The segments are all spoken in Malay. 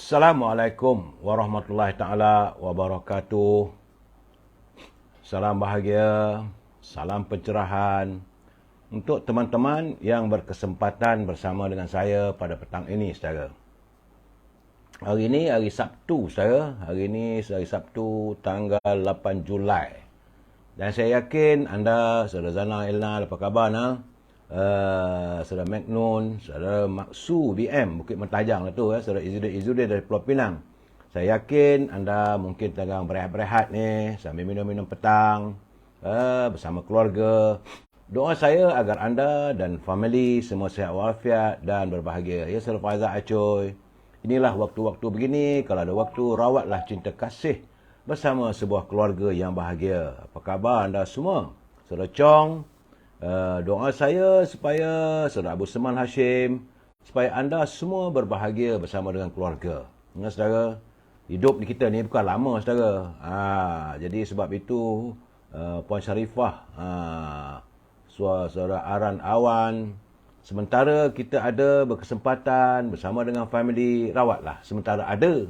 Assalamualaikum warahmatullahi taala wabarakatuh. Salam bahagia, salam pencerahan untuk teman-teman yang berkesempatan bersama dengan saya pada petang ini, saudara. Hari ini hari Sabtu, saudara. Hari ini hari Sabtu tanggal 8 Julai. Dan saya yakin anda, saudara Zana Elna, apa khabar nak? Saudara Magnun, saudara Maksu BM Bukit Mentajang lah tu, saudara Izudin dari Pulau Pinang. Saya yakin anda mungkin tengah berehat-berehat ni sambil minum-minum petang bersama keluarga. Doa saya agar anda dan family semua sihat walafiat dan berbahagia. Ya, saudara Faizal Acoy. Inilah waktu-waktu begini, kalau ada waktu, rawatlah cinta kasih bersama sebuah keluarga yang bahagia. Apa khabar anda semua? Saudara Chong, doa saya supaya saudara Abu Seman Hashim, supaya anda semua berbahagia bersama dengan keluarga. Ingat saudara, hidup kita ni bukan lama saudara. Jadi sebab itu Puan Syarifah, saudara Aran Awan, sementara kita ada berkesempatan bersama dengan family, rawatlah sementara ada.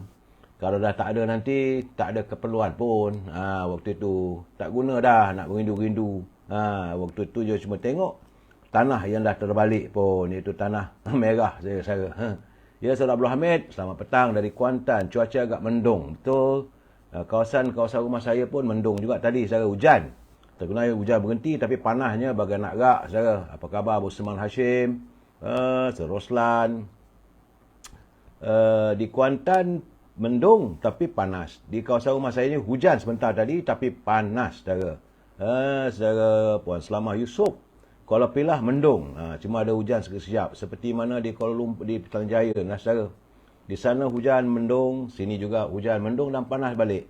Kalau dah tak ada nanti, tak ada keperluan pun. Waktu itu tak guna dah nak berindu-rindu. Waktu itu je cuma tengok tanah yang dah terbalik pun, iaitu tanah merah saya. Ya, saudara Abdul Hamid, selamat petang dari Kuantan. Cuaca agak mendung, betul. Kawasan rumah saya pun mendung juga tadi, saudara, hujan. Terkena hujan berhenti tapi panasnya bagai nak rak, saudara. Apa khabar Abu Seman Hashim, Saudara Roslan? Di Kuantan mendung tapi panas. Di kawasan rumah saya ni hujan sebentar tadi tapi panas, saudara. Saudara Puan Selamah Yusof, Kuala Pilah mendung. Cuma ada hujan sekejap. Seperti mana di Kuala Lumpur, di Petaling Jaya, saudara. Di sana hujan mendung, sini juga hujan mendung dan panas balik.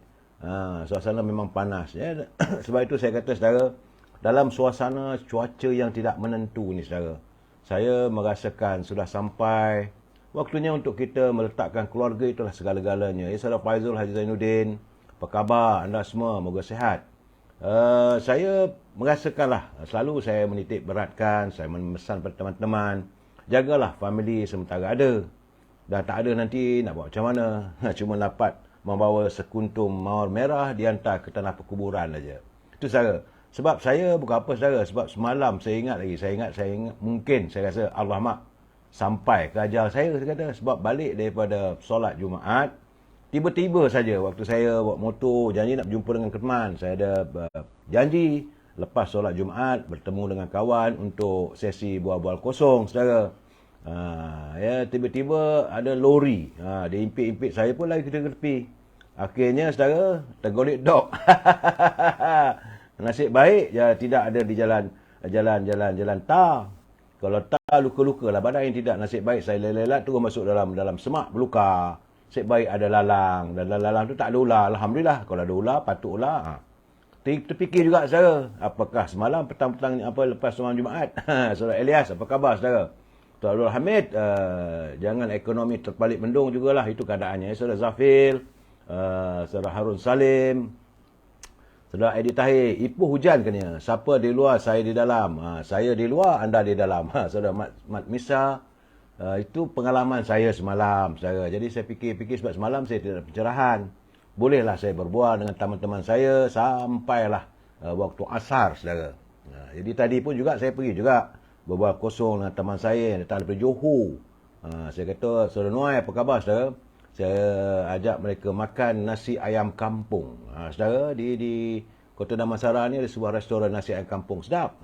Suasana memang panas. Ya. Sebab itu saya kata, saudara, dalam suasana cuaca yang tidak menentu ni, saudara, saya merasakan sudah sampai waktunya untuk kita meletakkan keluarga itulah segala-galanya. Ya, saudara Faizul Haji Zainuddin, apa khabar anda semua? Moga sihat. Saya merasakanlah, selalu saya menitik beratkan, saya memesan pada teman-teman, jagalah family sementara ada. Dah tak ada nanti nak buat macam mana? Cuma dapat membawa sekuntum mawar merah dihantar ke tanah perkuburan saja. Itu saudara. Sebab saya bukan apa, saudara, sebab semalam saya ingat, mungkin saya rasa Allah mak sampai ke ajal saya kata, sebab balik daripada solat Jumaat, tiba-tiba saja waktu saya bawa motor, janji nak berjumpa dengan teman. Saya ada janji lepas solat Jumaat bertemu dengan kawan untuk sesi bual-bual kosong, saudara. Ya, tiba-tiba ada lori. Dia impit-impit saya pun lari ke tepi. Akhirnya, saudara, tergolek dok. Nasib baik ya tidak ada di jalan tar. Kalau tar, luka-luka lah badan yang tidak. Nasib baik saya lelat terus masuk dalam semak berluka. Nasib baik ada lalang, dan dalam lalang tu tak ada ular. Alhamdulillah. Kalau ada ular, patut ular. Terfikir juga, saudara, apakah semalam petang-petang lepas semalam Jumaat, saudara Elias, apa khabar, saudara? Tuan Abdul Hamid, jangan ekonomi terbalik mendung jugalah, itu keadaannya. Saudara Zafil, saudara Harun Salim, saudara Edi Tahir, ipuh hujan kena. Siapa di luar, saya di dalam. Saya di luar, anda di dalam. Saudara Mat Misa, itu pengalaman saya semalam, saudara. Jadi saya fikir-fikir sebab semalam saya tidak ada pencerahan. Bolehlah saya berbual dengan teman-teman saya sampailah waktu asar, saudara. Jadi tadi pun juga saya pergi juga berbual kosong dengan teman saya yang datang daripada Johor. Saya kata, saudara Nuai, apa khabar, saudara? Saya ajak mereka makan nasi ayam kampung. Saudara, di Kota Damansara ni ada sebuah restoran nasi ayam kampung sedap.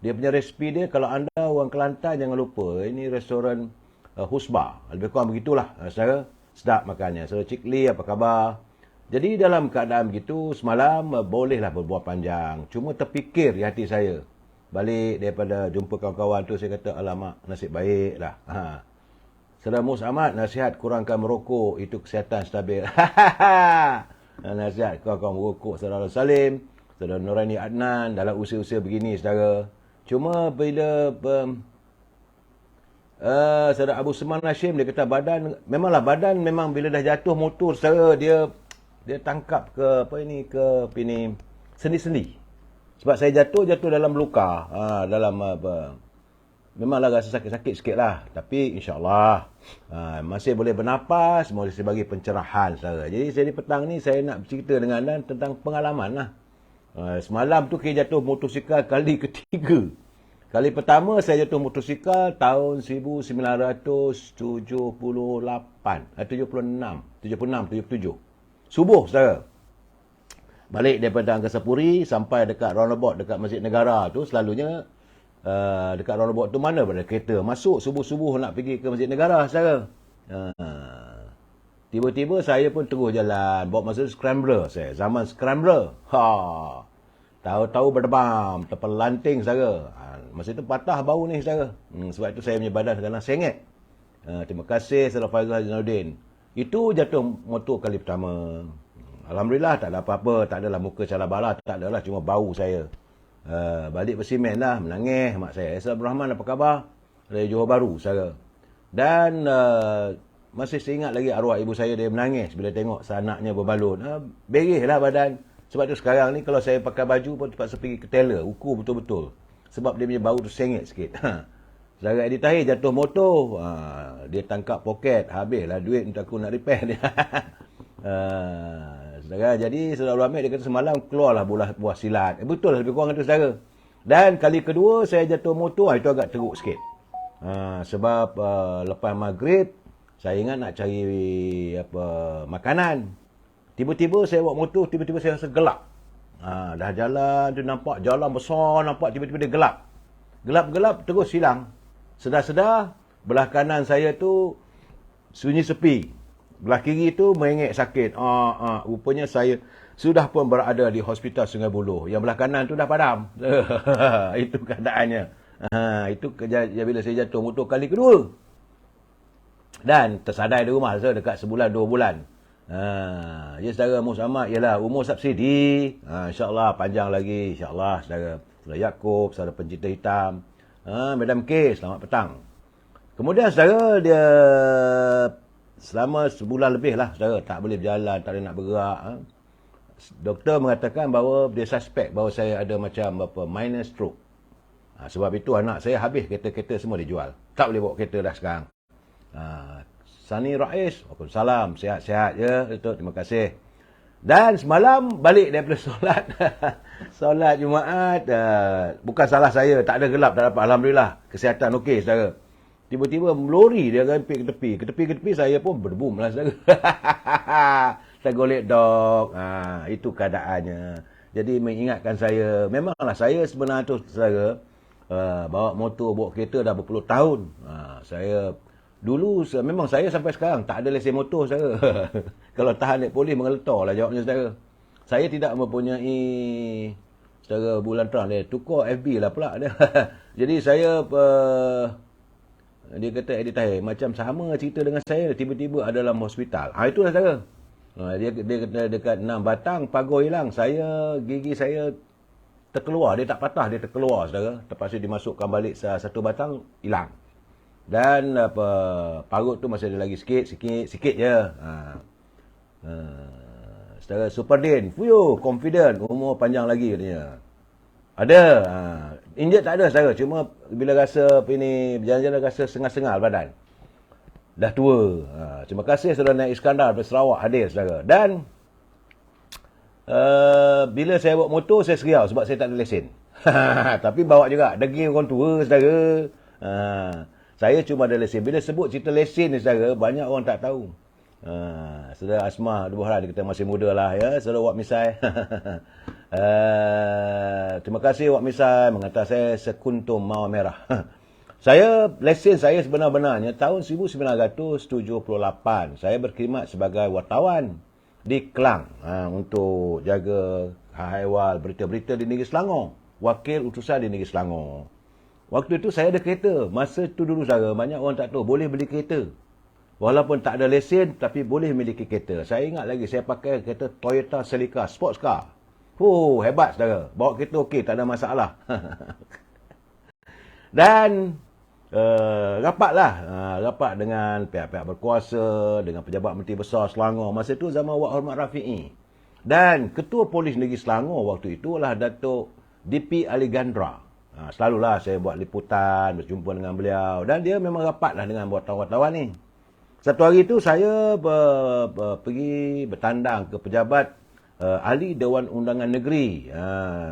Dia punya resipi dia, kalau anda orang Kelantan jangan lupa, ini restoran Husba. Lebih kurang begitulah, saudara. Sedap makannya. Saudara Cikli, apa khabar? Jadi dalam keadaan begitu, semalam bolehlah berbual panjang. Cuma terfikir di hati saya. Balik daripada jumpa kawan-kawan tu, saya kata, alamak, nasib baik lah. Saudara Mus Ahmad, nasihat kurangkan merokok, itu kesihatan stabil. Nasihat kurangkan merokok, saudara Salim, saudara Nuraini Adnan, dalam usia-usia begini, saudara. Cuma bila saudara Abu Seman Hashim, dia kata badan memang bila dah jatuh motor, saudara, dia tangkap ke sendi-sendi. Sebab saya jatuh dalam luka, dalam memanglah rasa sakit-sakit sikit lah. Tapi insyaAllah masih boleh bernafas, masih bagi pencerahan saudara. Jadi saya di petang ni saya nak bercerita dengan anda tentang pengalaman lah. Semalam tu saya jatuh motosikal kali ketiga. Kali pertama saya jatuh motosikal tahun 1978, 76, 77. Subuh saudara. Balik daripada Angkasa Puri sampai dekat roundabout dekat Masjid Negara tu, selalunya dekat roundabout tu mana pada kereta masuk subuh-subuh nak pergi ke Masjid Negara saudara. Tiba-tiba saya pun terus jalan, bawa masa scrambler saya, zaman scrambler. Tahu-tahu berdebam, terpelanting saudara. Masa itu patah bau ni saudara. Sebab itu saya punya badan kadang sengit. Terima kasih Saudara Faizal Jainuddin. Itu jatuh motor kali pertama. Alhamdulillah tak ada apa-apa, tak adalah muka calar bala, tak adalah, cuma bau saya. Balik bersimen lah, menangis mak saya. Abdul Rahman apa khabar? Dari Johor Bahru saudara. Dan masih saya ingat lagi arwah ibu saya, dia menangis bila tengok anaknya berbalun. Berih lah badan. Sebab tu sekarang ni kalau saya pakai baju pun terpaksa pergi ke tailor, ukur betul-betul. Sebab dia punya bau tu sengit sikit. Saudara Edi Tahir jatuh motor, dia tangkap poket, habislah duit untuk aku nak repair dia. Saudara, jadi Saudara Ahmed dia kata semalam keluarlah buah silat. Betul lah, lebih kurang itu saudara. Dan kali kedua saya jatuh motor, itu agak teruk sikit. Sebab lepas maghrib saya ingat nak cari makanan. Tiba-tiba saya bawa motor, tiba-tiba saya rasa gelap. Dah jalan tu nampak jalan besar, nampak tiba-tiba dia gelap. Gelap-gelap terus hilang. Sedar-sedar belah kanan saya tu sunyi sepi. Belah kiri tu merengek sakit. Rupanya saya sudah pun berada di Hospital Sungai Buloh. Yang belah kanan tu dah padam. Itu keadaannya. Itu bila saya jatuh motor kali kedua. Dan tersadai di rumah dekat sebulan 2 bulan. Ya saudara, umur sama ialah umur subsidi. InsyaAllah panjang lagi. InsyaAllah saudara. Saudara Yaakob, saudara pencinta hitam. Madam K, selamat petang. Kemudian saudara, dia selama sebulan lebih lah saudara, tak boleh berjalan, tak boleh nak bergerak. Doktor mengatakan bahawa dia suspek bahawa saya ada macam minor stroke. Sebab itu anak saya habis kereta-kereta semua dijual. Tak boleh bawa kereta dah sekarang. Sani Rais, waalaikumsalam, sihat-sihat ya, Datuk, terima kasih. Dan semalam balik daripada solat, solat Jumaat, bukan salah saya, tak ada gelap, tak dapat, alhamdulillah, kesihatan okey saudara. Tiba-tiba lori dia rempit ke tepi, saya pun berbum lah saudara. Saya golek dog, itu keadaannya. Jadi mengingatkan saya, memanglah saya sebenarnya tu saudara, bawa motor, bawa kereta dah berpuluh tahun. Saya dulu memang saya sampai sekarang tak ada lesen motor saudara. Kalau tahan naik polis mengeletar lah jawabnya saudara. Saya tidak mempunyai saudara bulan terang dia tukar FB lah pula dia. Jadi saya dia kata Edi Tahir macam sama cerita dengan saya, tiba-tiba ada dalam hospital. Itulah saudara. Dia kata dekat 6 batang pagar hilang. Gigi saya terkeluar, dia tak patah, dia terkeluar saudara. Terpaksa dimasukkan balik satu batang hilang. Dan parut tu masih ada lagi sikit je. Saudara Superdin, fuyo, confident, umur panjang lagi katanya. Ada. Injet tak ada saudara, cuma bila rasa ini berjalan-jalan rasa sengal-sengal badan. Dah tua. Terima kasih saudara Naik Iskandar dari Sarawak hadir saudara. Dan bila saya bawa motor saya seriau sebab saya tak ada lesen. Tapi bawa juga degil orang tua saudara. Saya cuma ada lesen. Bila sebut cerita lesen ni saudara, banyak orang tak tahu. Saudara Asma Dubuhran, dia kata masih muda lah ya. Saudara Wak Misai. Terima kasih Wak Misai mengatakan saya sekuntum mawar merah. Lesen saya sebenar-benarnya tahun 1978. Saya berkhidmat sebagai wartawan di Kelang untuk jaga hal-hal berita-berita di negeri Selangor. Wakil utusan di negeri Selangor. Waktu itu saya ada kereta. Masa itu dulu saudara, banyak orang tak tahu boleh beli kereta. Walaupun tak ada lesen, tapi boleh memiliki kereta. Saya ingat lagi, saya pakai kereta Toyota Celica sports car. Hebat saudara. Bawa kereta okey, tak ada masalah. Dan rapat dengan pihak-pihak berkuasa, dengan pejabat Menteri Besar Selangor. Masa itu zaman Wak Hormat Rafi'i. Dan Ketua Polis Negeri Selangor waktu itu adalah Datuk DP Ali Gandra. Selalulah saya buat liputan, berjumpa dengan beliau. Dan dia memang rapatlah dengan wartawan-wartawan ni. Satu hari tu saya pergi bertandang ke pejabat ahli Dewan Undangan Negeri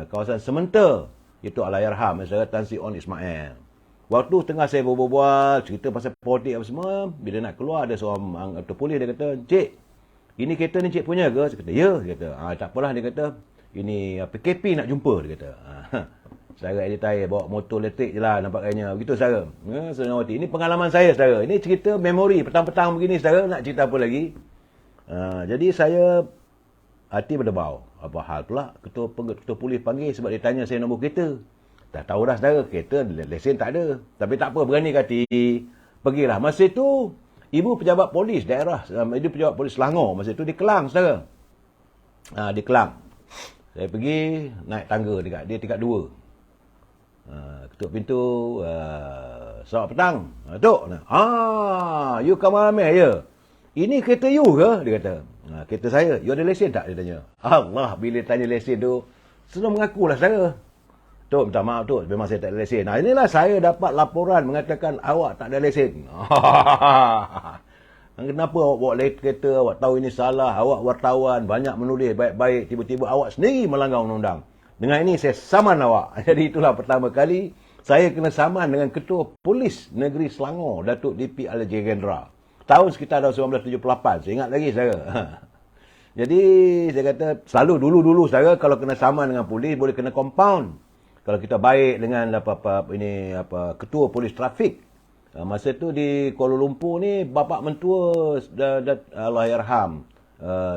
kawasan Sementa, iaitu Allahyarham Saudara Tan Sri On Ismail. Waktu tengah saya berbual cerita pasal politik apa semua, bila nak keluar ada seorang polis, dia kata, "Cik, ini kereta ni cik punya ke?" Saya kata, "Ya." Dia kata, "Tak apalah," dia kata, "ini PKP nak jumpa," dia kata. Saudara edit saya bawa motor elektrik je lah nampaknya. Begitu saudara. Senawati. Ini pengalaman saya saudara. Ini cerita memori petang-petang begini saudara. Nak cerita apa lagi? Jadi saya hati berdebau. Apa hal pula ketua polis panggil sebab dia tanya saya nombor kereta. Tak tahu dah saudara. Kereta lesen tak ada. Tapi tak apa, berani hati. Pergilah. Masa itu ibu pejabat polis daerah. Ibu pejabat polis Selangor. Masa itu di Kelang saudara. Di Kelang. Saya pergi naik tangga dekat dia tingkat 2. Ketuk pintu, selamat petang. Tok, you Kamal Amir ya? Ini kereta you ke? Dia kata. Kereta saya. You ada lesen tak? Dia tanya. Allah, bila tanya lesen tu, senang mengakulah saya. Tok, minta maaf Tok, memang saya tak ada lesen. Inilah saya dapat laporan mengatakan awak tak ada lesen. Kenapa awak bawa kereta, awak tahu ini salah, awak wartawan, banyak menulis baik-baik, tiba-tiba awak sendiri melanggar undang-undang. Dengan ini saya saman awak. Jadi itulah pertama kali saya kena saman dengan Ketua Polis Negeri Selangor, Datuk DP Alajagendra. Tahun sekitar tahun 1978. Saya ingat lagi saya. Jadi saya kata selalu dulu-dulu saya kalau kena saman dengan polis boleh kena compound. Kalau kita baik dengan Ketua Polis Trafik. Masa tu di Kuala Lumpur ni Bapak Mentua Allahyarham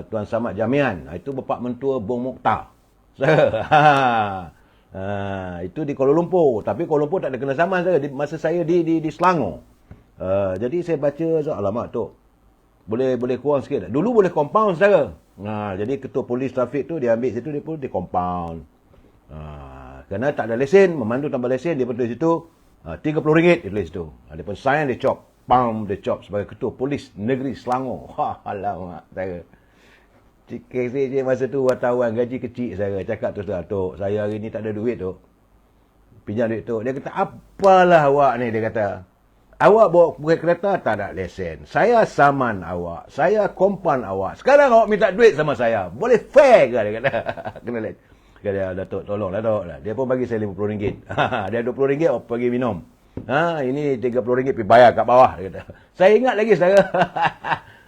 Tuan Samad Jamian. Itu Bapak Mentua Bong Mokhtar. Itu di Kuala Lumpur. Tapi Kuala Lumpur tak ada kena saman saya. Masa saya di Selangor. Jadi saya baca, alamak Tok, boleh kurang sikit tak? Dulu boleh compound saya. Jadi Ketua Polis Trafik tu dia ambil situ, dia pun di compound. Kerana tak ada lesen, memandu tanpa lesen, dia pun tulis situ RM30 dia tulis situ. Dia pun sign, dia chop. Pam, dia chop sebagai Ketua Polis Negeri Selangor. Alamak saya. Saya masa tu wartawan gaji kecil saya. Cakap tu Tok, saya hari ni tak ada duit Tok. Pinjam duit Tok. Dia kata, apalah awak ni, dia kata. Awak bawa kereta tak ada lesen. Saya saman awak. Saya kompan awak. Sekarang awak minta duit sama saya. Boleh fair ke? Dia kata. Kena lesen. Kata, Datuk, tolonglah Tok. Dia pun bagi saya RM50. Dia RM20 awak pergi minum. Ini RM30 pergi bayar kat bawah. Dia kata. Saya ingat lagi saya.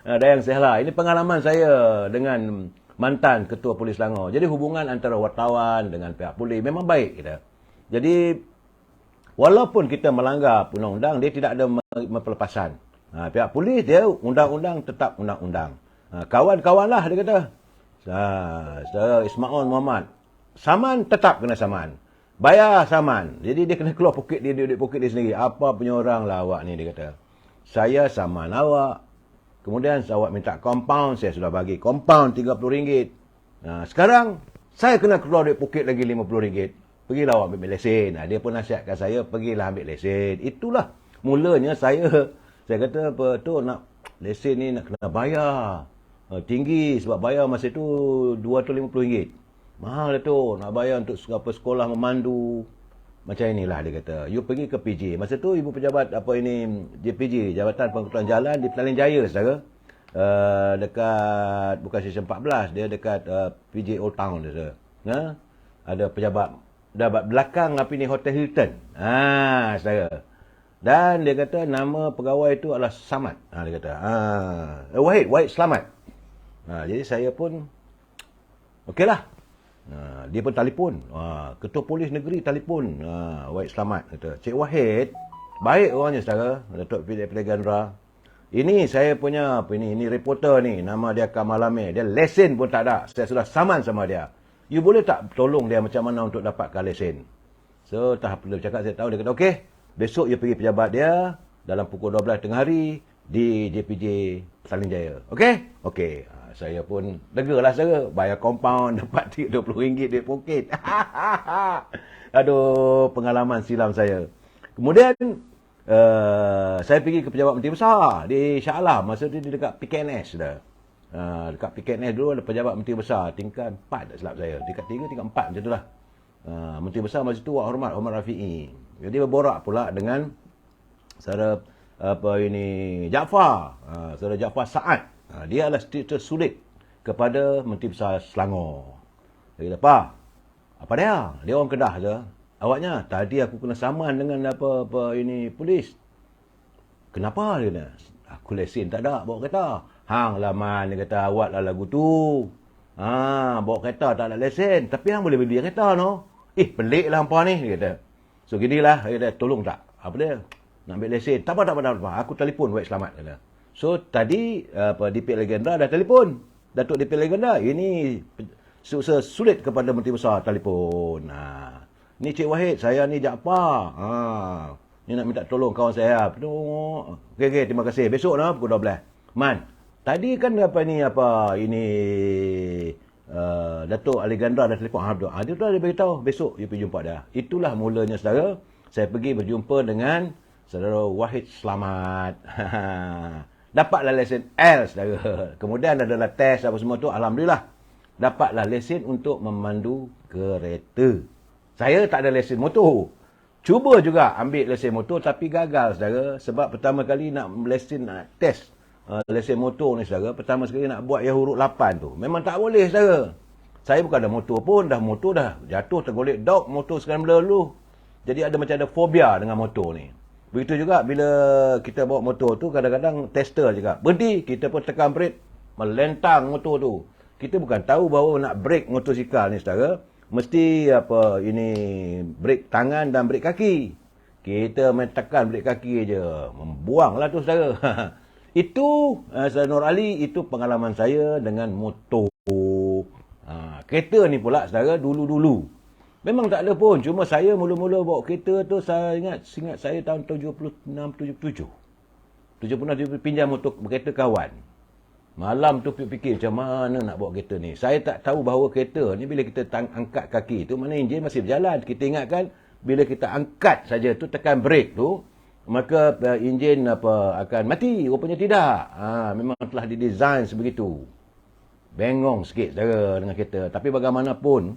Dayang Sehla. Ini pengalaman saya dengan mantan Ketua Polis Selangor. Jadi hubungan antara wartawan dengan pihak polis memang baik kita. Jadi walaupun kita melanggar undang-undang, dia tidak ada pelepasan. Pihak polis dia undang-undang tetap undang-undang. Kawan-kawanlah dia kata. Saudara Ismail Muhammad, saman tetap kena saman. Bayar saman. Jadi dia kena keluar poket dia, duit poket dia sendiri. Apa punya orang lah awak ni, dia kata. Saya saman awak. Kemudian awak minta compound, saya sudah bagi compound RM30. Sekarang saya kena keluar duit poket lagi RM50. Pergilah awak ambil lesen. Dia pun nasihatkan saya, pergilah ambil lesen. Itulah mulanya saya kata apa tu, nak lesen ni nak kena bayar. Tinggi sebab bayar masa tu RM250. Mahal lah tu, nak bayar untuk sekolah memandu. Macam inilah dia kata. You pergi ke PJ. Masa tu ibu pejabat JPJ, Jabatan Pengangkutan Jalan di Petaling Jaya saudara. Dekat bukan Stesen 14, dia dekat PJ Old Town dia. Ada pejabat belakang Hotel Hilton. Saudara. Dan dia kata nama pegawai itu adalah Samad. Dia kata. Wahid Selamat. Jadi saya pun okeylah. Dia pun telefon. Ketua Polis Negeri telefon. Wahid Selamat kata, Cik Wahid, baik orangnya saudara, Datuk Alajagendra. Ini saya punya ini reporter ni, nama dia Kamal Amir. Dia lesen pun tak ada. Saya sudah saman sama dia. You boleh tak tolong dia macam mana untuk dapatkan lesen? So tahap dia cakap, saya tahu. Dia kata, okey, besok you pergi pejabat dia dalam pukul 12 tengah hari di JPJ Petaling Jaya. Okey? Okey. Saya pun legalah saudara. Bayar compound, dapat RM20 duit poket. Aduh, pengalaman silam saya. Kemudian, saya pergi ke pejabat Menteri Besar di Shah Alam. Masa tu dia dekat PKNS dah. Dekat PKNS dulu ada pejabat Menteri Besar. Tingkat 4 tak silap saya. Tingkat 3, tingkat 4 macam tu lah. Menteri Besar masa itu Wak Hormat Omar Rafi'i. Jadi berborak pula dengan saudara Jaafar, saudara Jaafar Saad. Dia adalah cerita sulit kepada Menteri Besar Selangor. Dia kata, apa dia? Dia orang Kedah je. Awaknya, tadi aku kena saman dengan polis. Kenapa dia kata? Aku lesen tak ada, bawa kereta. Hang lah man, dia kata, awak lah lagu tu. Bawa kereta tak ada lesen. Tapi hang boleh beli kereta no. Pelik lah hampa ni, dia kata. So ginilah, dia kata, tolong tak? Apa dia? Nak ambil lesen. Tak apa. Aku telefon buat selamat, kata. So tadi, DP Legenda dah telefon. Datuk DP Legenda, ini sulit kepada Menteri Besar telefon. Ni Cik Wahid, saya ni Jaafar. Ni nak minta tolong kawan saya. Okey, terima kasih. Besok lah pukul 12. Man, tadi kan Datuk Alexandra dah telefon. Dia tu dia beritahu besok dia pergi jumpa dia. Itulah mulanya saudara, saya pergi berjumpa dengan saudara Wahid Selamat. Dapatlah lesen L saudara. Kemudian adalah test apa semua tu, alhamdulillah. Dapatlah lesen untuk memandu kereta. Saya tak ada lesen motor. Cuba juga ambil lesen motor tapi gagal saudara. Sebab pertama kali nak test lesen motor ni saudara. Pertama sekali nak buat yang huruf 8 tu. Memang tak boleh saudara. Saya bukan ada motor pun. Motor dah jatuh tergolek dog motor sekarang dulu. Jadi macam ada fobia dengan motor ni. Begitu juga bila kita bawa motor tu kadang-kadang tester juga. Berhenti kita pun tekan brake. Melentang motor tu. Kita bukan tahu bahawa nak brake motosikal ni saudara. Mesti brake tangan dan brake kaki. Kita main tekan brake kaki je. Membuanglah tu saudara. Itu, Saudara Nur Ali, itu pengalaman saya dengan motor. Kereta ni pula saudara, dulu-dulu. Memang tak ada pun. Cuma saya mula-mula bawa kereta tu, saya ingat saya tahun 76-77. 76 pinjam motor kereta kawan. Malam tu fikir macam mana nak bawa kereta ni. Saya tak tahu bahawa kereta ni bila kita angkat kaki tu, mana enjin masih berjalan. Kita ingatkan bila kita angkat saja tu, tekan brake tu, maka enjin akan mati. Rupanya tidak. Memang telah didesain sebegitu. Bengong sikit saudara dengan kereta. Tapi bagaimanapun,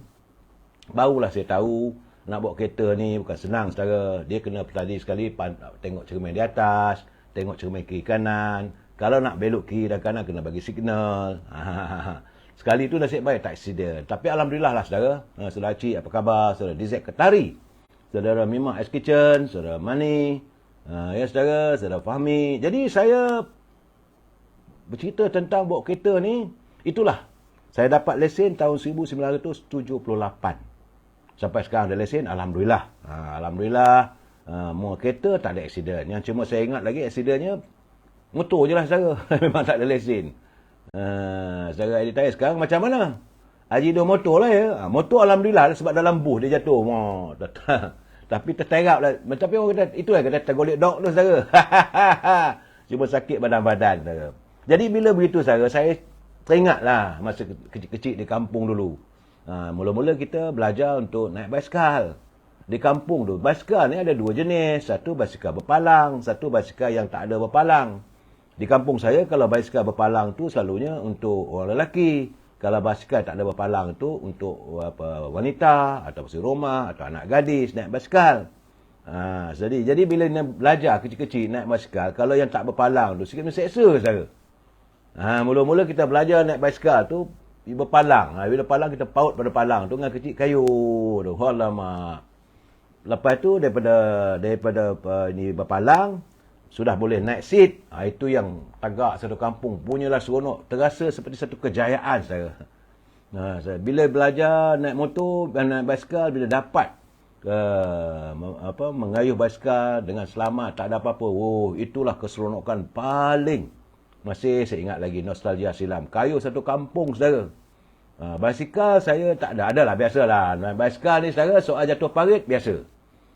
barulah saya tahu nak bawa kereta ni bukan senang saudara. Dia kena tadi sekali tengok cermin di atas, tengok cermin kiri kanan. Kalau nak belok kiri dan kanan, kena bagi signal. Sekali tu nasib baik tak accident. Tapi alhamdulillah lah saudara. Saudara Cik, apa khabar? Saudara DZ Ketari. Saudara Mima Ice Kitchen. Saudara Mani. Ya saudara, saudara Fahmi. Jadi saya bercerita tentang bawa kereta ni. Itulah. Saya dapat lesen tahun 1978. Sampai sekarang ada lesen, alhamdulillah. Alhamdulillah. Mua kereta tak ada accident. Yang cuma saya ingat lagi accidentnya motor je lah saudara. Memang tak ada lesen. Saudara Edi Tahir sekarang macam mana? Haji dua motor lah ya. Motor alhamdulillah sebab dalam bus dia jatuh. Tapi terterap lah. Tapi orang kata, itulah kata tergolek dog tu saudara. Cuma sakit badan-badan saudara. Jadi bila begitu saudara, saya teringat lah masa kecil-kecil di kampung dulu. Mula-mula kita belajar untuk naik basikal. Di kampung tu, basikal ni ada dua jenis. Satu basikal berpalang, satu basikal yang tak ada berpalang. Di kampung saya, kalau basikal berpalang tu selalunya untuk orang lelaki. Kalau basikal tak ada berpalang tu untuk wanita, atau si rumah, atau anak gadis naik basikal. Jadi bila belajar kecil-kecil naik basikal, kalau yang tak berpalang tu, sikit menseksa saudara. Mula-mula kita belajar naik basikal tu, berpalang. Bila palang, kita paut pada palang tu dengan kecil kayu tu. Alamak. Lepas tu, daripada ni berpalang, sudah boleh naik seat. Itu yang tagak satu kampung. Punyalah seronok. Terasa seperti satu kejayaan saya. Bila belajar naik motor dan naik basikal, bila dapat mengayuh basikal dengan selamat, tak ada apa-apa. Itulah keseronokan paling. Masih saya ingat lagi nostalgia silam. Kayuh satu kampung saudara. Basikal saya tak ada. Adalah biasalah. Naik basikal ni saudara, soal jatuh parit biasa.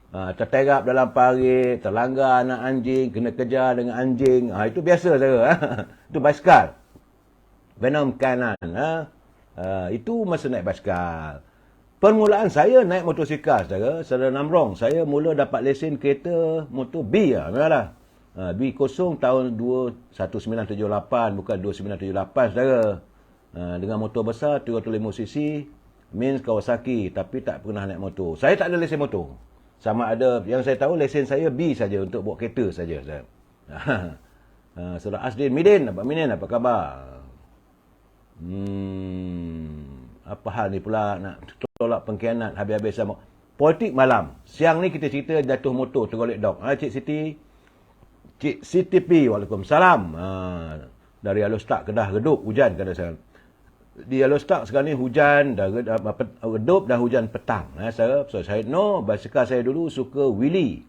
Terterap dalam parit, terlanggar anak anjing, kena kejar dengan anjing. Itu biasa saudara. Itu basikal. Venom kanan. Itu masa naik basikal. Permulaan saya naik motosikal saudara. Saudara Namrong, saya mula dapat lesen kereta motor B lah. Memanglah. B0 tahun 1978, bukan 2978 saudara. Dengan motor besar 305cc. means Kawasaki, tapi tak pernah naik motor. Saya tak ada lesen motor. Sama ada, yang saya tahu lesen saya B saja untuk bawa kereta saja. Saudara Asdin Midin, apa khabar? Apa hal ni pula nak tolak pengkhianat habis-habis sama. Politik malam. Siang ni kita cerita jatuh motor tergolek dog. Cik Siti P. Waalaikumsalam. Dari Alostak Kedah Redup, hujan kata saya. Di Alostak sekarang ni hujan, dah redup dan hujan petang. Saya no, basikal saya dulu suka wheelie.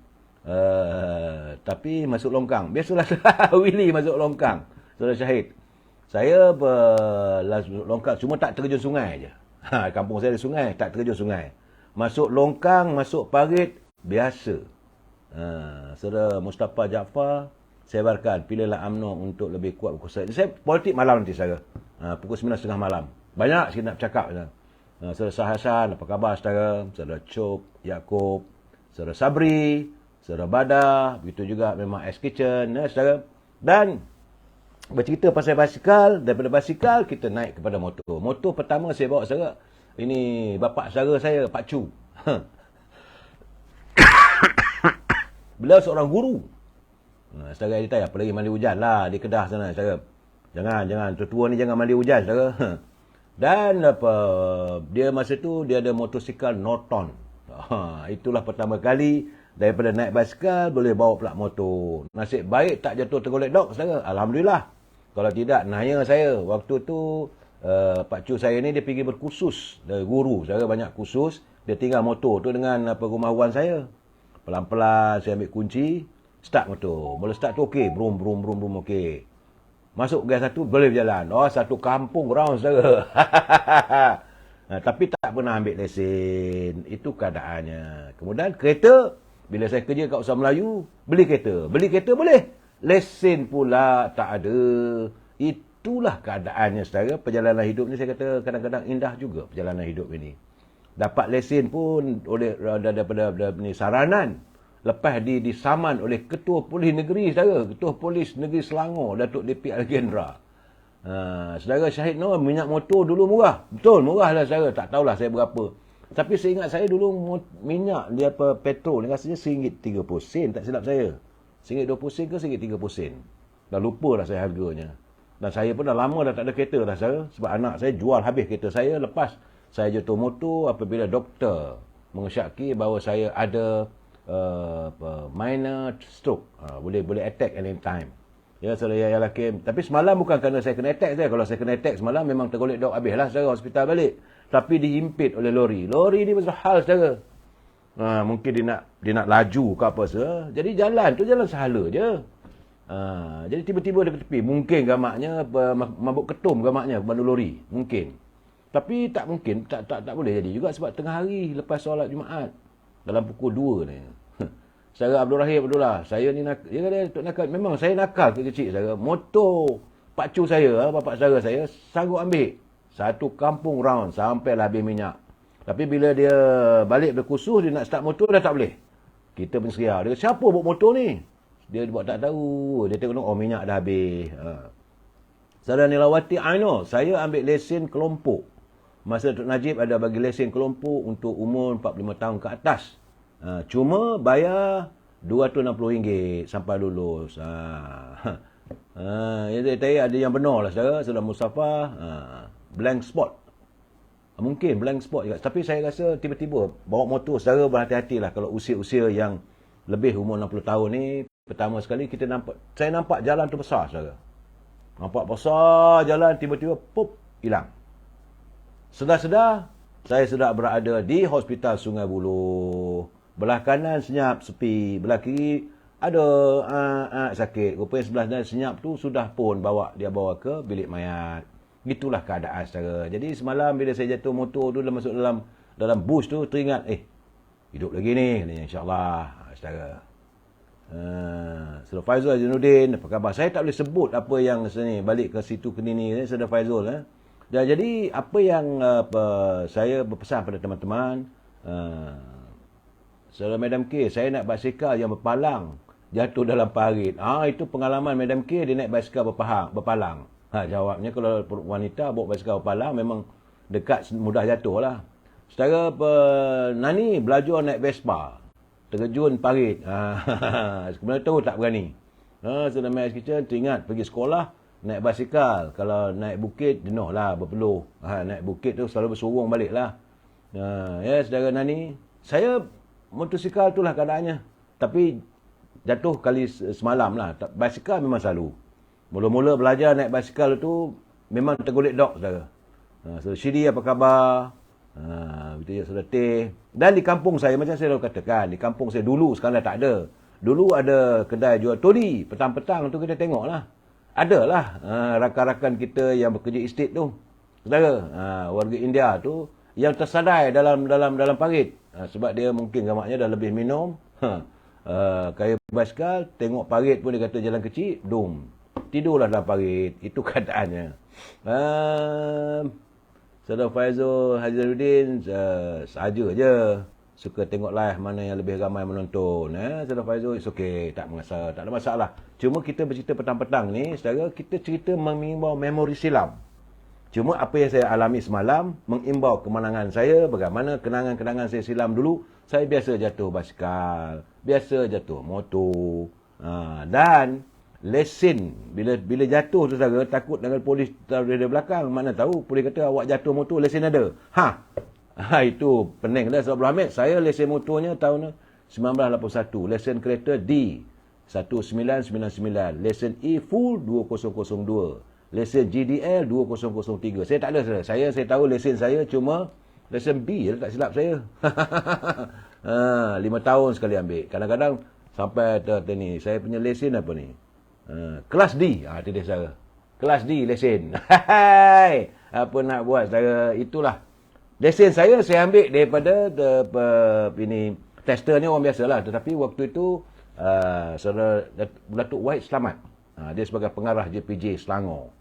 Tapi masuk longkang. Biasalah wheelie masuk longkang. Saudara Syahid. Saya longkang, cuma tak terjun sungai je. Kampung saya ada sungai, tak terjun sungai. Masuk longkang, masuk parit, biasa. Saudara Mustafa Jaafar, sebarkan, pilihlah UMNO untuk lebih kuat berkuasa. Saya politik malam nanti saya. Pukul 9.30 malam. Banyak sikit nak bercakap. Saudara Sah Hasan, apa khabar saudara? Saudara Chok, Yaakob, saudara Sabri, saudara Badar, begitu juga memang S Kitchen, saudara. Dan bercerita pasal basikal, daripada basikal kita naik kepada motor. Motor pertama saya bawa saudara, ini bapa saudara saya, Pak Chu. Beliau seorang guru. Saudara dia tanya, apa lagi mandi hujan lah di Kedah sana, saudara. Jangan, tua ni jangan mandi hujan, saudara. Dan dia masa tu dia ada motosikal Norton. Itulah pertama kali daripada naik basikal boleh bawa pula motor. Nasib baik tak jatuh tergolek dog, saudara. Alhamdulillah. Kalau tidak, nanya saya. Waktu tu Pak Cu saya ni dia pergi berkursus, dia guru, saudara, banyak kursus. Dia tinggal motor tu dengan rumah wan saya. Pelan-pelan saya ambil kunci, start motor. Mula start tu okey, brum okey. Masuk gas satu, boleh berjalan. Satu kampung round, saudara. Tapi tak pernah ambil lesen. Itu keadaannya. Kemudian kereta, bila saya kerja kat Usaha Melayu, beli kereta. Beli kereta boleh. Lesen pula tak ada. Itulah keadaannya, saudara. Perjalanan hidup ni saya kata kadang-kadang indah juga perjalanan hidup ini. Dapat lesen pun oleh daripada saranan. Lepas disaman oleh Ketua Polis Negeri, saudara. Ketua Polis Negeri Selangor, Datuk DP Algendra. Saudara Syahid no, minyak motor dulu murah. Betul, murah lah saudara. Tak tahulah saya berapa. Tapi saya ingat saya dulu minyak dia petrol ni rasanya RM1.30, tak silap saya. RM1.20 ke RM1.30. Dah lupa dah saya harganya. Dan saya pun dah lama dah tak ada kereta dah saudara. Sebab anak saya jual habis kereta saya lepas saya jatuh motor apabila doktor mengesyaki bahawa saya ada minor stroke. Boleh attack anytime. Ya, saudara yang lelaki. Tapi semalam bukan kerana saya kena attack saya. Kalau saya kena attack semalam memang tergolek dok habislah saudara, hospital balik. Tapi dihimpit oleh lori. Lori ni pasal hal saudara. Mungkin dia nak laju ke apa saudara. Jadi jalan tu jalan sahala je. Jadi tiba-tiba dia ke tepi. Mungkin gamaknya mabuk ketum gamaknya kepada lori. Mungkin. Tapi tak mungkin, tak boleh jadi juga sebab tengah hari lepas solat Jumaat dalam pukul 2 ni. Saudara Abdul Rahim Abdullah, saya ni nakal. Memang saya nakal kecil saudara. Motor Pak Cu saya, bapak saudara saya sanggup ambil satu kampung round sampailah habis minyak. Tapi bila dia balik berkursus, dia nak start motor dah tak boleh. Kita pun seria. Dia kata, siapa bawa motor ni? Dia buat tak tahu. Dia tengok, minyak dah habis. Saudara Nilawati Aino, saya ambil lesen kelompok. Masa Tok Najib ada bagi lesen kelompok untuk umur 45 tahun ke atas. Cuma bayar RM260 sampai lulus. Ada yang benar lah saudara Mustafa. Blank spot. Mungkin blank spot juga. Tapi saya rasa tiba-tiba bawa motor saudara berhati-hatilah kalau usia-usia yang lebih umur 60 tahun ni. Pertama sekali saya nampak jalan tu besar saudara. Nampak besar jalan, tiba-tiba pop hilang. Sedar-sedar saya sudah berada di Hospital Sungai Buloh. Belah kanan senyap, sepi. Belah kiri ada sakit. Rupanya sebelah kanan senyap tu sudah pun dia bawa ke bilik mayat. Itulah keadaan saudara. Jadi semalam bila saya jatuh motor tu masuk dalam bus tu, teringat hidup lagi ni. InsyaAllah saudara. Saudara Faizul Azinuddin, apa khabar? Saya tak boleh sebut apa yang sini balik ke situ ke ni saudara Faizul. Jadi apa yang saya berpesan pada teman-teman, saudara Madam K, saya naik basikal yang berpalang, jatuh dalam parit. Itu pengalaman Madam K, dia naik basikal berpalang. Jawabnya kalau wanita bawa basikal berpalang memang dekat mudah jatuh lah. Secara Nani belajar naik Vespa. Terjun parit. Sebenarnya tahu tak berani. Sudah main kitchen, teringat pergi sekolah, naik basikal. Kalau naik bukit, jenuh lah, berpeluh. Naik bukit tu selalu bersurung balik lah. Ya, saudara Nani. Saya, motosikal tu lah keadaannya. Tapi, jatuh kali semalam lah. Basikal memang selalu. Mula-mula belajar naik basikal tu, memang tergolek dok, saudara. So, Syedi apa khabar? Betul je, saudara Teh. Dan di kampung saya, macam saya dah katakan, di kampung saya dulu, sekarang dah tak ada. Dulu ada kedai jual todi. Petang-petang tu kita tengok lah. Adalah rakan-rakan kita yang bekerja estate tu. Saudara, warga India tu, yang tersadai dalam parit. Sebab dia mungkin gamaknya dah lebih minum. Kaya basikal, tengok parit pun dia kata jalan kecil, dum. Tidurlah dalam parit. Itu keadaannya. Saudara Faizul Hazaruddin, sahaja je. Suka tengok live mana yang lebih ramai menonton. Saudara Faizul, it's okay. Tak ada masalah. Cuma kita bercerita petang-petang ni, saudara, kita cerita mengimbau memori silam. Cuma apa yang saya alami semalam, mengimbau kemenangan saya, bagaimana kenangan-kenangan saya silam dulu. Saya biasa jatuh basikal, biasa jatuh motor. Dan lesen, bila jatuh tu saudara, takut dengan polis dari belakang. Mana tahu, polis kata awak jatuh motor, lesen ada. Itu pening dah Saudara Hamid. Saya lesen motornya tahun 1981. Lesen kereta D 1999. Lesen E full 2002. Lesen GDL 2003. Saya tak ada saudara. Saya tahu lesen saya cuma lesen B tak silap saya. 5 tahun sekali ambil. Kadang-kadang sampai ni saya punya lesen apa ni? Kelas D. Itu dia saudara. Kelas D lesen. Apa nak buat saudara? Itulah. Lesen saya ambil daripada ini tester ni orang biasa lah. Tetapi waktu itu saudara Datuk Wahid Selamat. Dia sebagai pengarah JPJ Selangor.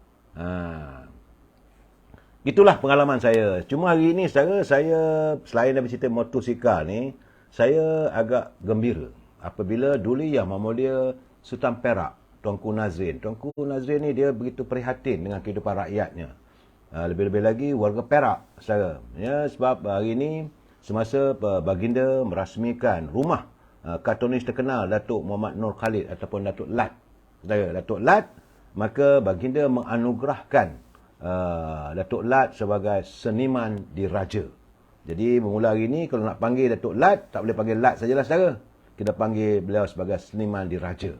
Itulah pengalaman saya. Cuma hari ini saudara, saya selain dari cerita motosikal ni, saya agak gembira apabila dulu Yang Mahmulia Sultan Perak, Tuanku Nazrin. Tuanku Nazrin ni dia begitu prihatin dengan kehidupan rakyatnya. Lebih-lebih lagi warga Perak, saudara. Ya, sebab hari ini semasa baginda merasmikan rumah kartunis terkenal Datuk Muhammad Nur Khalid ataupun Datuk Lat. Saudara, Datuk Lat, maka baginda menganugerahkan Datuk Lat sebagai seniman diraja. Jadi bermula hari ini kalau nak panggil Datuk Lat, tak boleh panggil Lat sajalah saudara. Kita panggil beliau sebagai seniman diraja.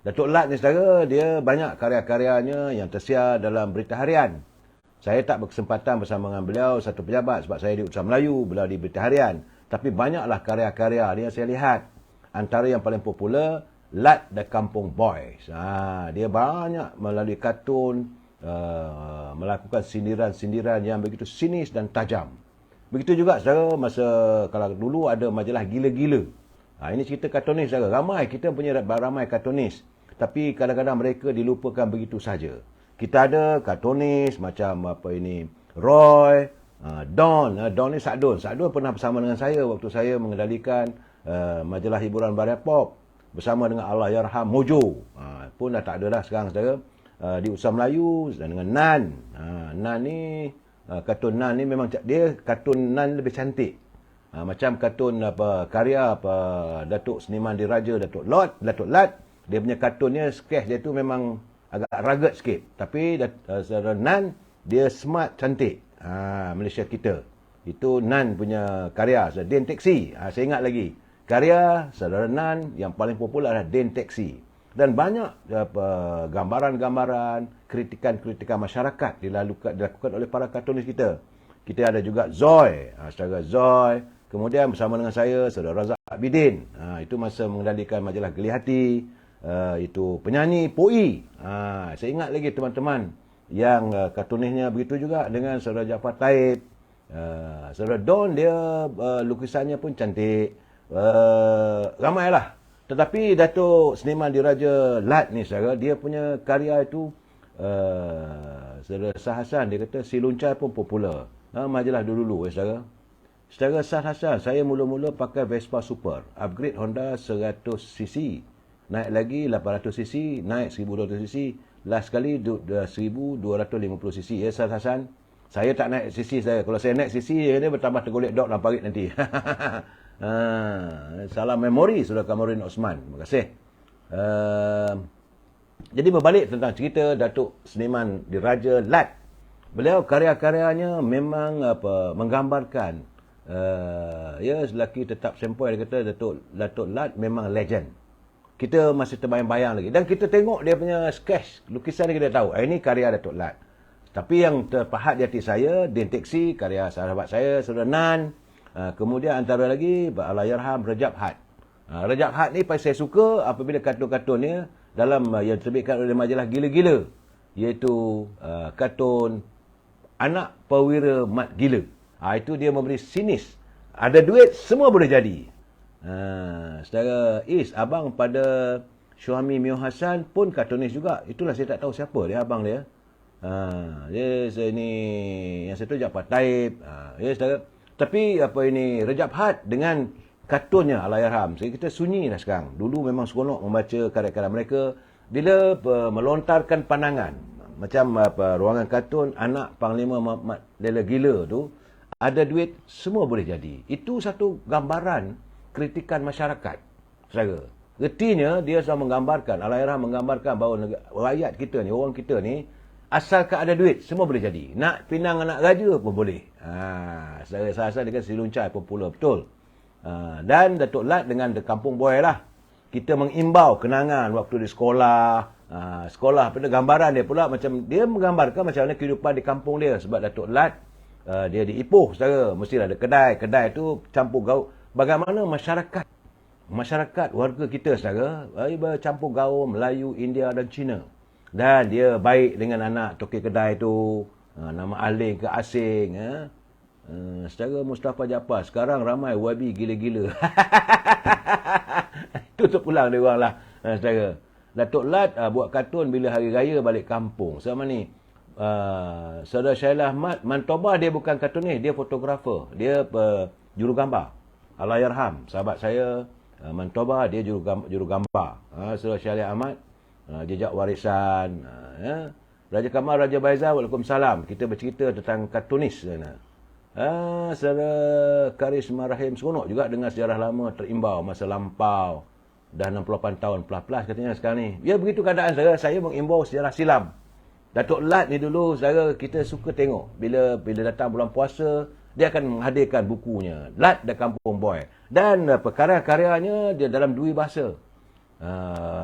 Datuk Lat ni saudara, dia banyak karya-karyanya yang tersiar dalam berita harian. Saya tak berkesempatan bersama dengan beliau satu pejabat sebab saya di Utusan Melayu, beliau di Berita Harian. Tapi banyaklah karya-karya dia saya lihat. Antara yang paling popular, Lat the Kampung Boys. Dia banyak melalui kartun, melakukan sindiran-sindiran yang begitu sinis dan tajam. Begitu juga saudara, masa kalau dulu ada majalah Gila-Gila. Ini cerita kartunis saudara. Kita punya ramai kartunis. Tapi kadang-kadang mereka dilupakan begitu saja. Kita ada kartunis macam apa ini, Roy, Don. Don ni Sakdun. Sakdun pernah bersama dengan saya waktu saya mengendalikan majalah hiburan Barat Pop. Bersama dengan Allahyarham Mojo. Pun dah tak ada dah sekarang saudara. Di Utusan Melayu dan dengan Nan. Nan ni, kartun Nan ni memang dia kartun Nan lebih cantik. Macam kartun karya Datuk Seniman Diraja, Datuk Lat. Dia punya kartunnya, sketch dia tu memang agak rugged sikit. Tapi saudara Nan, dia smart, cantik. Malaysia kita. Itu Nan punya karya. Den Taxi. Saya ingat lagi. Karya saudara Nan yang paling popular adalah Den Taxi. Dan banyak gambaran-gambaran, kritikan-kritikan masyarakat dilakukan oleh para kartunis kita. Kita ada juga Zoy. Saudara Zoy. Kemudian bersama dengan saya, saudara Razak Abidin. Itu masa mengendalikan majalah Geli Hati. Itu penyanyi Poi. Saya ingat lagi teman-teman yang kartunisnya begitu juga dengan saudara Jaafar Taib. Saudara Don, dia lukisannya pun cantik. Ramailah. Tetapi Datuk Seniman Diraja Lat ni saudara, dia punya karya itu saudara Shah Hassan, dia kata si Luncai pun popular. Majalah dulu-dulu saudara. Secara Shah Hassan, saya mula-mula pakai Vespa Super, upgrade Honda 100cc. Naik lagi 800cc, naik 1200cc, last kali 1250cc. Ya Shah Hassan, Saya tak naik sisi saya. Kalau saya naik sisi, dia bertambah tergolek dok dalam parit nanti. Salam memori, Saudara Kamarudin Osman. Terima kasih. Jadi berbalik tentang cerita Datuk Seniman Diraja Lat. Beliau karya-karyanya memang menggambarkan lelaki tetap sempoi. Dia kata Datuk Lat memang legend. Kita masih terbayang-bayang lagi. Dan kita tengok dia punya sketch, lukisan ni kita tahu. Ini karya Datuk Lat. Tapi yang terpahat di hati saya, Din Teksi, karya sahabat saya, Saudara Nan. Kemudian antara lagi, Allahyarham Rajab Had. Rajab Had ni saya suka apabila kartun-kartunnya dalam yang terbitkan oleh majalah Gila-Gila. Iaitu kartun Anak Perwira Mat Gila. Itu dia memberi sinis. Ada duit, semua boleh jadi. Saudara Is, abang pada Syuami Mio Hassan pun kartunis juga. Itulah saya tak tahu siapa dia, abang dia. Ini yang satu Jaafar Taib. Saudara. Tapi Rajab Had dengan kartunnya Allahyarham. Kita sunyi dah sekarang. Dulu memang seronok membaca karya-karya mereka bila melontarkan pandangan. Macam ruangan kartun Anak Panglima Mat Gila tu, ada duit semua boleh jadi. Itu satu gambaran kritikan masyarakat. Saudara. Retinya dia sedang menggambarkan, Allahyarham menggambarkan bahawa rakyat kita ni, orang kita ni, asalkan ada duit, semua boleh jadi. Nak pinang anak raja pun boleh. Saya rasa dia kan Siluncai popular betul. Dan Datuk Lat dengan The Kampung Boy lah. Kita mengimbau kenangan waktu di sekolah. Sekolah pada gambaran dia pula macam dia menggambarkan macam mana kehidupan di kampung dia. Sebab Datuk Lat dia di Ipoh, saudara. Mestilah ada kedai. Kedai tu campur gaul. Bagaimana masyarakat warga kita, saudara, bercampur gaul Melayu, India dan Cina. Dan dia baik dengan anak toki kedai tu. Nama Aling ke asing. Secara Mustafa Jaafar. Sekarang ramai YB gila-gila. Tutup pulang dia orang lah. Secara Datuk Lat buat kartun bila hari raya balik kampung. Sama ni. Saudara Syailah Ahmad. Mantoba dia bukan kartunis. Dia fotografer. Dia jurugambar. Allahyarham. Sahabat saya. Mantoba dia jurugambar. Saudara Syailah Ahmad. Jejak warisan. Raja Kamal, Raja Baizal, Waalaikumsalam. Kita bercerita tentang kartunis. Saudara Karisma Rahim seronok juga dengan sejarah lama terimbau masa lampau. Dah 68 tahun plus katanya sekarang ni. Ya begitu keadaan saudara. Saya mengimbau sejarah silam. Datuk Lat ni dulu saudara kita suka tengok. Bila datang bulan puasa, dia akan menghadirkan bukunya. Lat The Kampung Boy. Dan karya-karyanya dia dalam dua bahasa.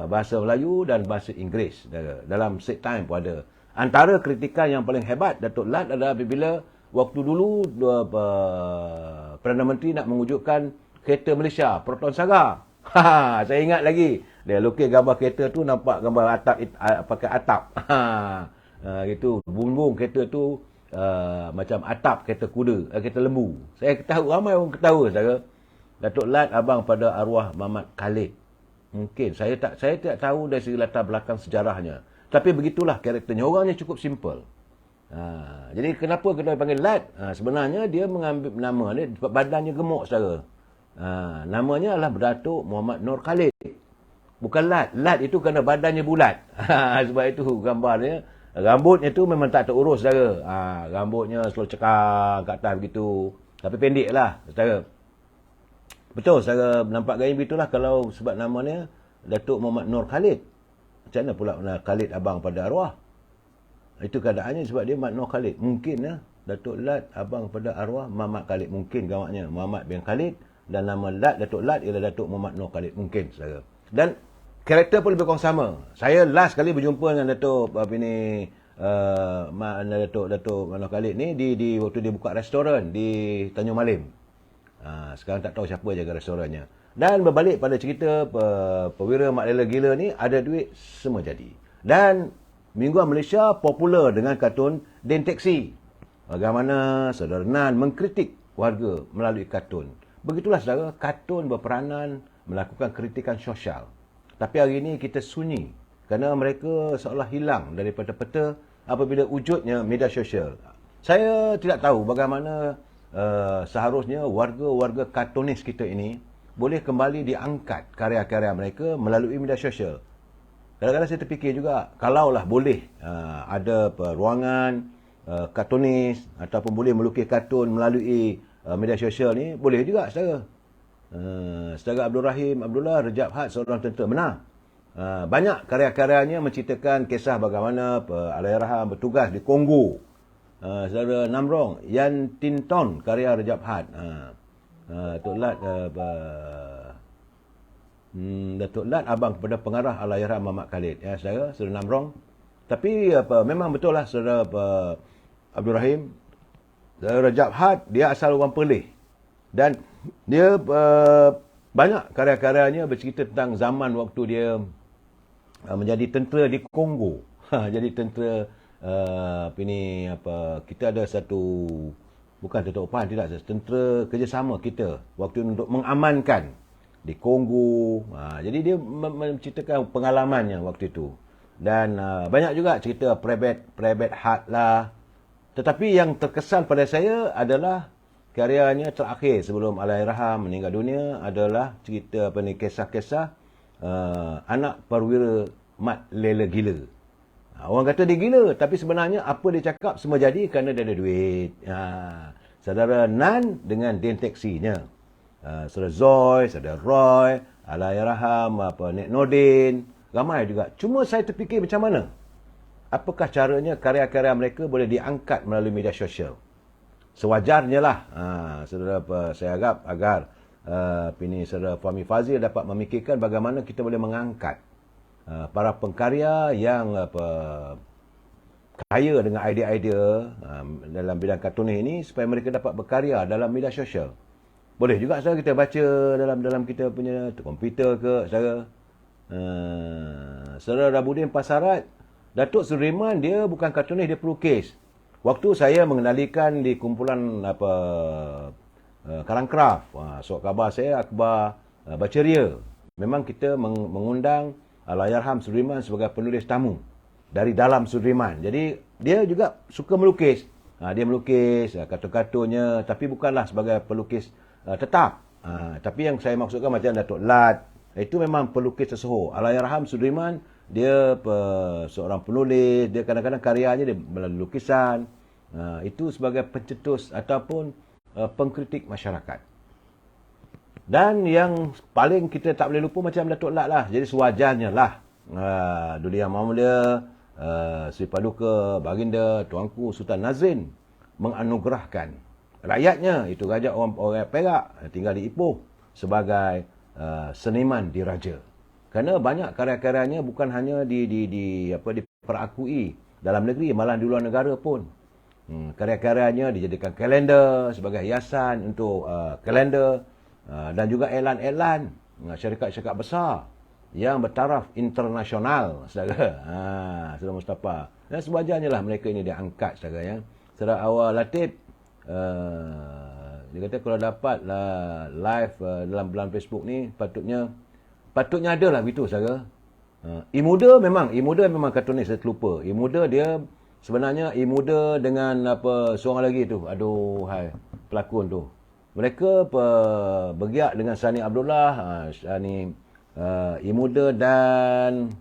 Bahasa Melayu dan bahasa Inggeris. Dalam Straight Time pun ada. Antara kritikan yang paling hebat Datuk Lat adalah apabila waktu dulu Perdana Menteri nak mewujudkan kereta Malaysia, Proton Saga. Saya ingat lagi. Dia lukis gambar kereta tu, nampak gambar atap, pakai atap. Gitu. Bumbung kereta tu macam atap kereta kuda, kereta lembu. Saya tahu, ramai orang ketawa. Saudara. Datuk Lat abang pada arwah Mamat Khalid. Mungkin. Saya tidak tahu dari segi latar belakang sejarahnya. Tapi begitulah karakternya. Orangnya cukup simple. Jadi kenapa kita panggil Lat? Sebenarnya dia mengambil nama dia sebab badannya gemuk, saudara. Namanya adalah Datuk Muhammad Nur Khalid. Bukan Lat. Lat itu kerana badannya bulat. Sebab itu gambarnya. Rambutnya tu memang tak terurus, saudara. Rambutnya selalu cekang kat atas begitu. Tapi pendek lah, saudara. Betul, secara nampak gaya begitulah kalau sebab namanya Datuk Muhammad Nur Khalid. Macam mana pula Khalid abang pada arwah? Itu keadaannya sebab dia Muhammad Nur Khalid. Mungkin Datuk Lat abang pada arwah Muhammad Khalid. Mungkin gamaknya Muhammad bin Khalid. Dan nama Datuk Lat ialah Datuk Muhammad Nur Khalid. Mungkin, saudara. Dan karakter pun lebih kurang sama. Saya last kali berjumpa dengan Datuk Datuk Nur Khalid ni di waktu dia buka restoran di Tanjung Malim. Sekarang tak tahu siapa jaga restorannya. Dan berbalik pada cerita Perwira Mat Gila ni, ada duit semua jadi. Dan Mingguan Malaysia popular dengan kartun Din Teksi. Bagaimana Saudara Nan mengkritik warga melalui kartun. Begitulah saudara, kartun berperanan melakukan kritikan sosial. Tapi hari ini kita sunyi kerana mereka seolah hilang daripada peta apabila wujudnya media sosial. Saya tidak tahu bagaimana seharusnya warga-warga kartunis kita ini boleh kembali diangkat karya-karya mereka melalui media sosial. Kadang-kadang saya terfikir juga, kalaulah boleh ada ruangan kartunis ataupun boleh melukis kartun melalui media sosial ni, boleh juga saudara. Saudara Abdul Rahim Abdullah Rejab Had seorang tentera, benar. Banyak karya-karyanya menceritakan kisah bagaimana Allahyarham bertugas di Kongo. Saudara Namrong, Yan Tinton, karya Rejab Had. Tok Lat, Datuk Lat abang kepada pengarah Allahyarham Muhammad Khalid. Ya, saudara Namrong. Tapi memang betul lah saudara Abdul Rahim, saudara Rejab Had, dia asal orang Perlis. Dan dia banyak karya-karyanya bercerita tentang zaman waktu dia menjadi tentera di Kongo. Jadi tentera kita ada satu, bukan tentera upahan, tidak, tentera kerjasama kita waktu untuk mengamankan di Kongo. Jadi dia menceritakan pengalamannya waktu itu. Dan banyak juga cerita Private Heart lah. Tetapi yang terkesan pada saya adalah karyanya terakhir sebelum Allahyarham meninggal dunia adalah cerita kisah-kisah anak perwira Mat Lela Gila. Orang kata dia gila, tapi sebenarnya apa dia cakap semua jadi kerana dia ada duit. Saudara Nan dengan deteksinya. Saudara Zoy, saudara Roy, Allahyarham, Nek Nordin, ramai juga. Cuma saya terfikir macam mana? Apakah caranya karya-karya mereka boleh diangkat melalui media sosial? Sewajarnya lah. Saudara, saya harap agar saudara Fahmi Fazil dapat memikirkan bagaimana kita boleh mengangkat para pengkarya yang kaya dengan idea-idea dalam bidang kartunis ini supaya mereka dapat berkarya dalam media sosial. Boleh juga saudara kita baca dalam kita punya komputer ke saudara. Saudara Rabudin Pasarat, Datuk Sulaiman dia bukan kartunis, dia pelukis. Waktu saya mengendalikan di kumpulan Karangkraf, surat khabar saya akhbar Baceria. Memang kita mengundang Allahyarham Sudirman sebagai penulis tamu dari dalam Sudirman. Jadi dia juga suka melukis. Dia melukis kartun-kartunnya, tapi bukanlah sebagai pelukis tetap. Tapi yang saya maksudkan macam Datuk Lat, itu memang pelukis tersohor. Allahyarham Sudirman dia seorang penulis, dia kadang-kadang karyanya dia melalui lukisan. Itu sebagai pencetus ataupun pengkritik masyarakat. Dan yang paling kita tak boleh lupa macam Datuk Lat lah. Jadi sewajarnya lah Duli Yang Mulia, Sri Paduka Baginda Tuanku Sultan Nazrin menganugerahkan rakyatnya, itu raja orang Perak tinggal di Ipoh, sebagai seniman diraja. Kerana banyak karya-karyanya bukan hanya diperakui dalam negeri, malah di luar negara pun. Karya-karyanya dijadikan kalender sebagai hiasan untuk kalender dan juga iklan-iklan syarikat-syarikat besar yang bertaraf internasional, saudara. Saudara Mustafa. Dan sewajarnya lah mereka ini diangkat, saudara ya. Saudara Awal Latif, dia kata kalau dapat live dalam Facebook ni patutnya ada lah begitu, saudara. Imuda memang kartunis, saya terlupa. Imuda dia sebenarnya Imuda dengan seorang lagi tu, pelakon tu. Mereka bergiat dengan Sani Abdullah, Imuda dan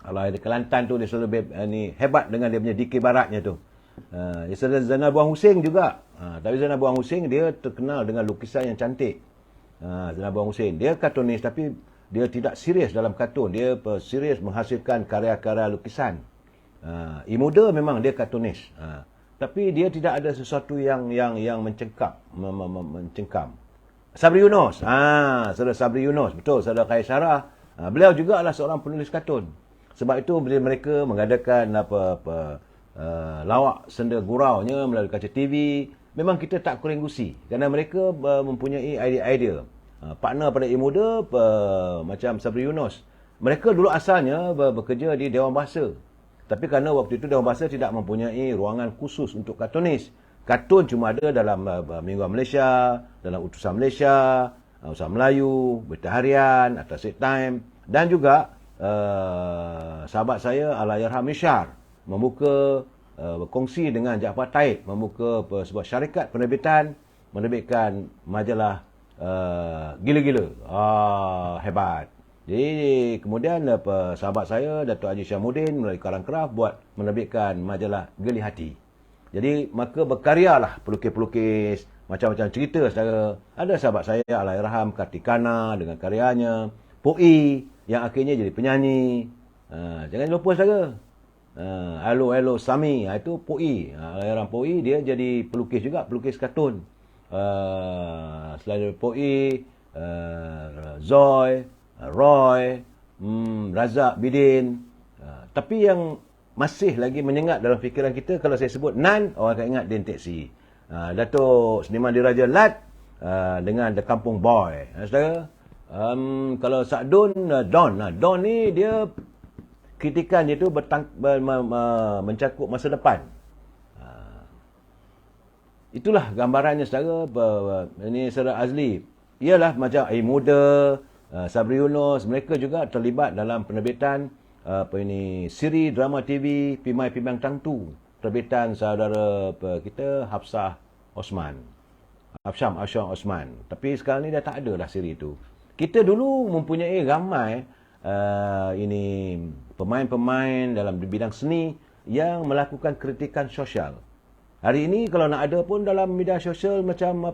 di Kelantan tu dia selalu hebat dengan dia punya dikir baratnya tu. Zainal Buang Hussein juga. Tapi Zainal Buang Hussein dia terkenal dengan lukisan yang cantik. Zainal Buang Hussein dia kartunis, tapi dia tidak serius dalam kartun. Dia serius menghasilkan karya-karya lukisan. Imuda memang dia kartunis. Tapi dia tidak ada sesuatu yang mencengkam. Sabri Yunus. Saudara Sabri Yunus. Betul, saudara Khaisarah. Beliau juga adalah seorang penulis kartun. Sebab itu mereka mengadakan lawak senda guraunya melalui kaca TV. Memang kita tak kurang gusi kerana mereka mempunyai idea-idea. Partner pada Imuda macam Sabri Yunus. Mereka dulu asalnya bekerja di Dewan Bahasa. Tapi kerana waktu itu Dewan Bahasa tidak mempunyai ruangan khusus untuk kartunis. Kartun cuma ada dalam Mingguan Malaysia, dalam Utusan Malaysia, Utusan Melayu, Berita Harian, Atas Time. Dan juga sahabat saya Allahyarham Mishar membuka berkongsi dengan Jaafar Taib, membuka sebuah syarikat penerbitan, menerbitkan majalah gila-gila. Hebat. Jadi kemudian sahabat saya Datuk Haji Syahmudin melalui Karangkraf buat menerbitkan majalah Geli Hati. Jadi maka berkaryalah pelukis-pelukis, macam-macam cerita saudara. Ada sahabat saya Allahyarham Kartikana dengan karyanya, Poi yang akhirnya jadi penyanyi. Jangan lupa saudara. Hello Hello Sami, itu Poi. Allahyarham Poi dia jadi pelukis juga, pelukis kartun. Selain Poi, Zoy, Roy, Razak Bidin. Tapi yang masih lagi menyengat dalam fikiran kita, kalau saya sebut Nan, orang akan ingat Din Taxi. Datuk Seniman Diraja Lat dengan The Kampung Boy. Saudara, kalau Sakdun, Don ni dia kritikan dia tu mencakup masa depan. Itulah gambarannya saudara. Ini saudara Azli. Ialah macam Muda, Sabri Yunus, mereka juga terlibat dalam penerbitan siri drama TV Pimai Pimbang Tangtu, terbitan saudara kita Hafsah Osman. Osman. Tapi sekarang ni dah tak ada dah siri itu. Kita dulu mempunyai ramai pemain-pemain dalam bidang seni yang melakukan kritikan sosial. Hari ini kalau nak ada pun dalam media sosial macam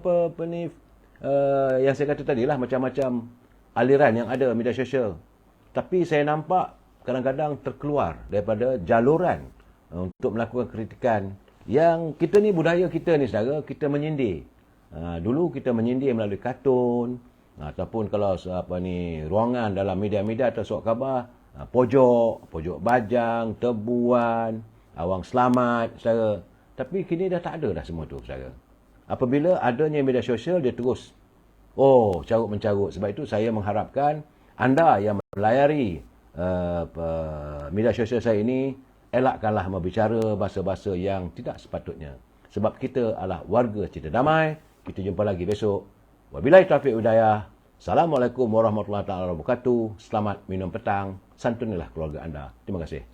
yang saya kata tadi lah, macam-macam aliran yang ada media sosial. Tapi saya nampak kadang-kadang terkeluar daripada jaluran untuk melakukan kritikan yang kita ni, budaya kita ni saudara, kita menyindir. Dulu kita menyindir melalui kartun, ataupun kalau ruangan dalam media-media atau surat khabar, pojok bajang, tebuan, awang selamat saudara. Tapi kini dah tak ada dah semua tu saudara. Apabila adanya media sosial, dia terus carut-mencarut. Sebab itu saya mengharapkan anda yang melayari media sosial saya ini, elakkanlah berbicara bahasa-bahasa yang tidak sepatutnya. Sebab kita adalah warga Cita Damai. Kita jumpa lagi besok. Wabillahi taufiq hidayah. Assalamualaikum warahmatullahi wabarakatuh. Selamat minum petang. Santunilah keluarga anda. Terima kasih.